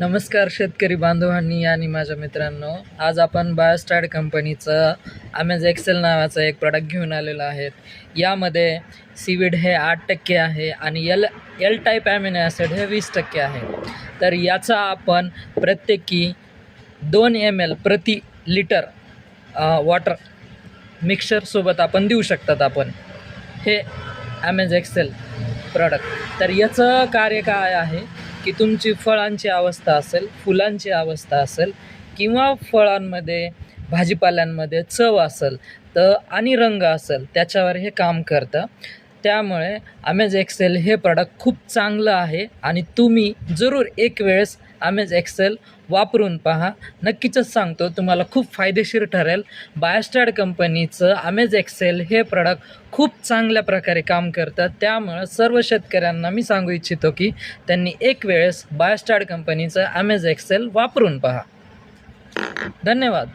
नमस्कार शेतकरी बांधवांनी आणि माझ्या मित्रांनो, आज आपण बायोस्टॅट कंपनीचं अमेज एक्सेल नावाचं एक प्रॉडक्ट घेऊन आलेलो आहेत. यामध्ये सीविड हे 8% आहे आणि एल टाईप ॲमिनो ॲसिड हे 20% आहे. तर याचा आपण प्रत्येकी 2 ml प्रति लिटर वॉटर मिक्सरसोबत आपण देऊ शकतात आपण हे अमेज एक्सेल प्रॉडक्ट. तर याचं कार्य काय आहे की तुमची फळांची अवस्था असेल, फुलांची अवस्था असेल किंवा फळांमध्ये भाजीपाल्यांमध्ये चव असेल तर आणि रंग असेल त्याच्यावर हे काम करतं. त्यामुळे अमेज एक्सेल हे प्रॉडक्ट खूप चांगलं आहे आणि तुम्ही जरूर एक वेळेस अमेज एक्सेल वापरून पहा. नक्कीच सांगतो तुम्हाला खूप फायदेशीर ठरेल. बायोस्टॅट कंपनीचं अमेज एक्सेल हे प्रॉडक्ट खूप चांगल्या प्रकारे काम करतं. त्यामुळं सर्व शेतकऱ्यांना मी सांगू इच्छितो की त्यांनी एक वेळेस बायोस्टॅट कंपनीचं अमेज एक्सेल वापरून पहा. धन्यवाद.